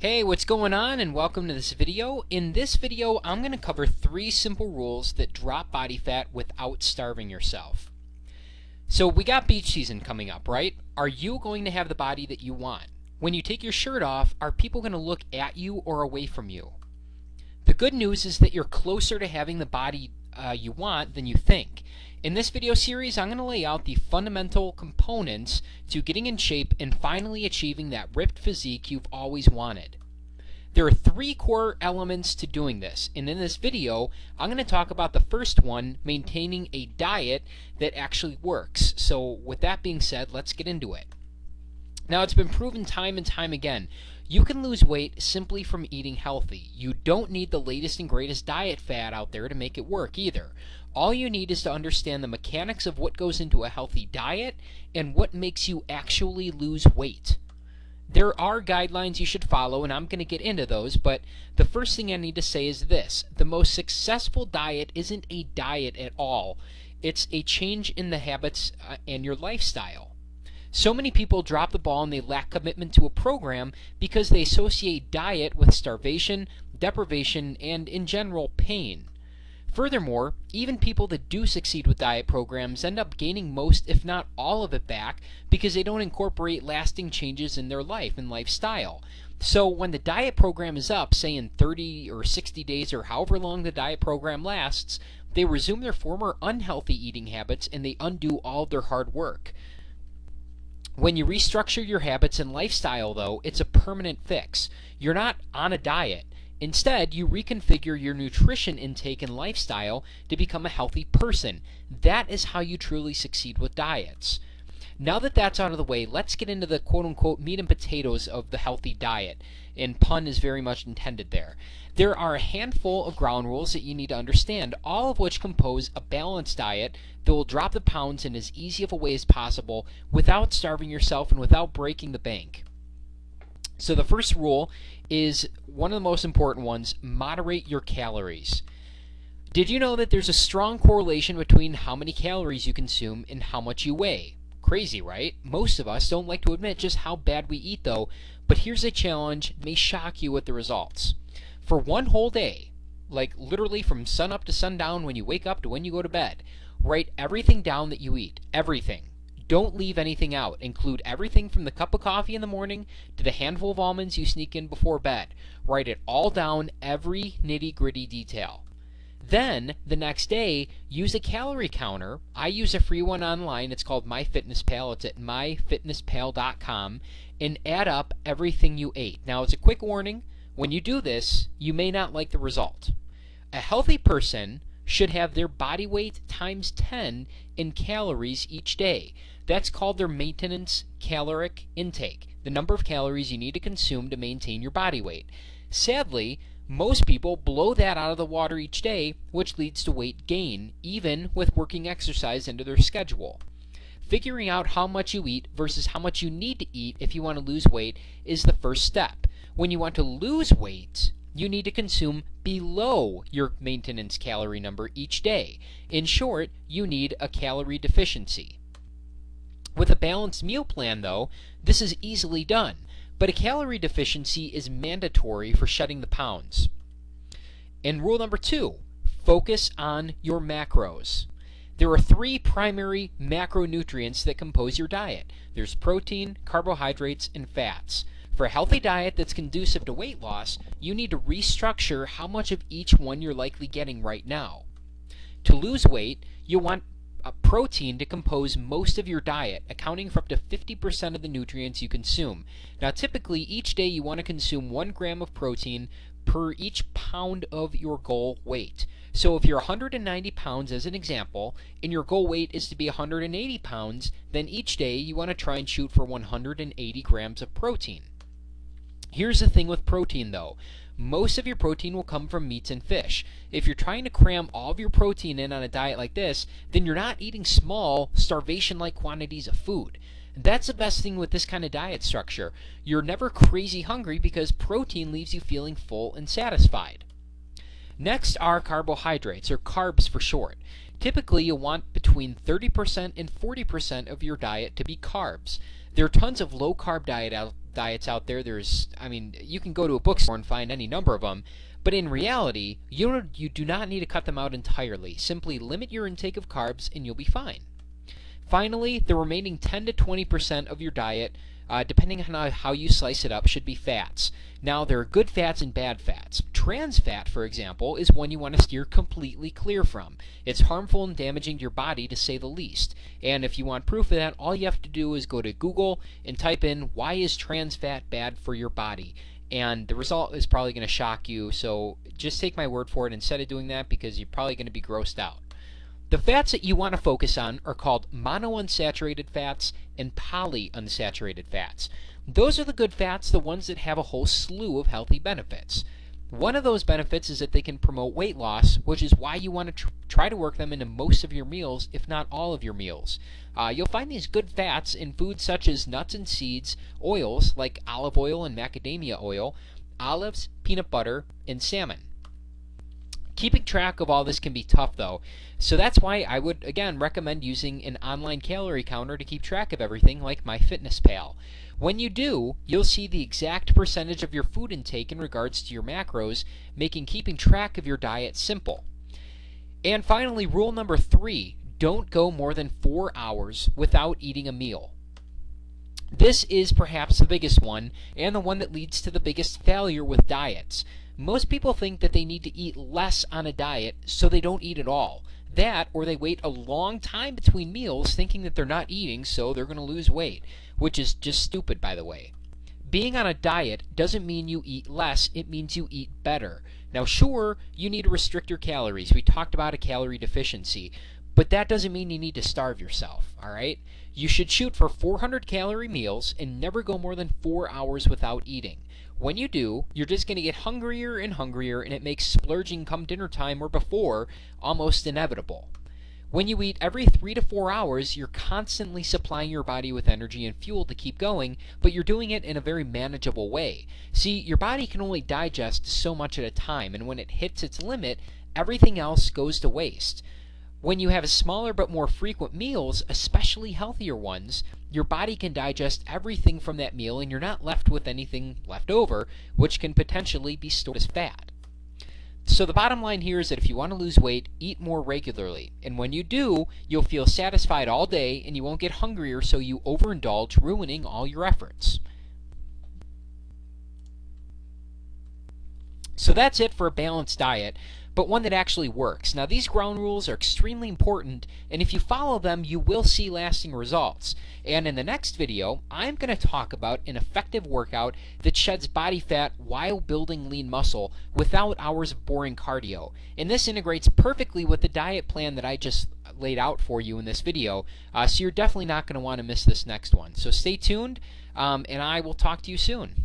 Hey, what's going on and welcome to this video. In this video, I'm going to cover 3 simple rules that drop body fat without starving yourself. So we got beach season coming up, right? Are you going to have the body that you want? When you take your shirt off, are people going to look at you or away from you? The good news is that you're closer to having the body you want than you think. In this video series, I'm going to lay out the fundamental components to getting in shape and finally achieving that ripped physique you've always wanted. There are 3 core elements to doing this, and in this video, I'm going to talk about the first one, maintaining a diet that actually works. So with that being said, let's get into it. Now, it's been proven time and time again, you can lose weight simply from eating healthy. You don't need the latest and greatest diet fad out there to make it work either. All you need is to understand the mechanics of what goes into a healthy diet and what makes you actually lose weight. There are guidelines you should follow, and I'm going to get into those, but the first thing I need to say is this. The most successful diet isn't a diet at all. It's a change in the habits and your lifestyle. So many people drop the ball and they lack commitment to a program because they associate diet with starvation, deprivation, and in general pain. Furthermore, even people that do succeed with diet programs end up gaining most, if not all of it back because they don't incorporate lasting changes in their life and lifestyle. So when the diet program is up, say in 30 or 60 days or however long the diet program lasts, they resume their former unhealthy eating habits and they undo all of their hard work. When you restructure your habits and lifestyle, though, it's a permanent fix. You're not on a diet. Instead, you reconfigure your nutrition intake and lifestyle to become a healthy person. That is how you truly succeed with diets. Now that that's out of the way, let's get into the quote-unquote meat and potatoes of the healthy diet, and pun is very much intended there. There are a handful of ground rules that you need to understand, all of which compose a balanced diet that will drop the pounds in as easy of a way as possible without starving yourself and without breaking the bank. So the first rule is one of the most important ones: moderate your calories. Did you know that there's a strong correlation between how many calories you consume and how much you weigh? Crazy, right? Most of us don't like to admit just how bad we eat though, but here's a challenge that may shock you with the results. For one whole day, like literally from sun up to sundown when you wake up to when you go to bed, write everything down that you eat. Everything. Don't leave anything out. Include everything from the cup of coffee in the morning to the handful of almonds you sneak in before bed. Write it all down, every nitty-gritty detail. Then, the next day, use a calorie counter. I use a free one online. It's called MyFitnessPal. It's at myfitnesspal.com. And add up everything you ate. Now, as a quick warning, when you do this, you may not like the result. A healthy person should have their body weight times 10 in calories each day. That's called their maintenance caloric intake, the number of calories you need to consume to maintain your body weight. Sadly, most people blow that out of the water each day, which leads to weight gain, even with working exercise into their schedule. Figuring out how much you eat versus how much you need to eat if you want to lose weight is the first step. When you want to lose weight, you need to consume below your maintenance calorie number each day. In short, you need a calorie deficiency. With a balanced meal plan, though, this is easily done, but a calorie deficiency is mandatory for shedding the pounds. And rule number 2, focus on your macros. There are 3 primary macronutrients that compose your diet. There's protein, carbohydrates, and fats. For a healthy diet that's conducive to weight loss, you need to restructure how much of each one you're likely getting right now. To lose weight, you want protein to compose most of your diet, accounting for up to 50% of the nutrients you consume. Now, typically, each day you want to consume 1 gram of protein per each pound of your goal weight. So if you're 190 pounds as an example, and your goal weight is to be 180 pounds, then each day you want to try and shoot for 180 grams of protein. Here's the thing with protein though. Most of your protein will come from meats and fish. If you're trying to cram all of your protein in on a diet like this, then you're not eating small, starvation-like quantities of food. That's the best thing with this kind of diet structure. You're never crazy hungry because protein leaves you feeling full and satisfied. Next are carbohydrates, or carbs for short. Typically, you'll want between 30% and 40% of your diet to be carbs. There are tons of low-carb diets out there. I mean, you can go to a bookstore and find any number of them. But in reality, you do not need to cut them out entirely. Simply limit your intake of carbs and you'll be fine. Finally, the remaining 10 to 20% of your diet, depending on how you slice it up, should be fats. Now, there are good fats and bad fats. Trans fat, for example, is one you want to steer completely clear from. It's harmful and damaging to your body, to say the least. And if you want proof of that, all you have to do is go to Google and type in, "Why is trans fat bad for your body?" And the result is probably going to shock you, so just take my word for it instead of doing that, because you're probably going to be grossed out. The fats that you want to focus on are called monounsaturated fats and polyunsaturated fats. Those are the good fats, the ones that have a whole slew of healthy benefits. One of those benefits is that they can promote weight loss, which is why you want to try to work them into most of your meals, if not all of your meals. You'll find these good fats in foods such as nuts and seeds, oils like olive oil and macadamia oil, olives, peanut butter, and salmon. Keeping track of all this can be tough though, so that's why I would again recommend using an online calorie counter to keep track of everything like MyFitnessPal. When you do, you'll see the exact percentage of your food intake in regards to your macros, making keeping track of your diet simple. And finally, rule number 3, don't go more than 4 hours without eating a meal. This is perhaps the biggest one, and the one that leads to the biggest failure with diets. Most people think that they need to eat less on a diet, so they don't eat at all. That, or they wait a long time between meals thinking that they're not eating, so they're going to lose weight, which is just stupid, by the way. Being on a diet doesn't mean you eat less, it means you eat better. Now sure, you need to restrict your calories. We talked about a calorie deficiency, but that doesn't mean you need to starve yourself, alright? You should shoot for 400 calorie meals and never go more than 4 hours without eating. When you do, you're just going to get hungrier and hungrier, and it makes splurging come dinner time or before almost inevitable. When you eat every 3 to 4 hours, you're constantly supplying your body with energy and fuel to keep going, but you're doing it in a very manageable way. See, your body can only digest so much at a time, and when it hits its limit, everything else goes to waste. When you have smaller but more frequent meals, especially healthier ones, your body can digest everything from that meal and you're not left with anything left over, which can potentially be stored as fat. So the bottom line here is that if you want to lose weight, eat more regularly. And when you do, you'll feel satisfied all day and you won't get hungrier, so you overindulge, ruining all your efforts. So that's it for a balanced diet, but one that actually works. Now these ground rules are extremely important, and if you follow them, you will see lasting results. And in the next video, I'm going to talk about an effective workout that sheds body fat while building lean muscle without hours of boring cardio. And this integrates perfectly with the diet plan that I just laid out for you in this video, so you're definitely not going to want to miss this next one. So stay tuned, and I will talk to you soon.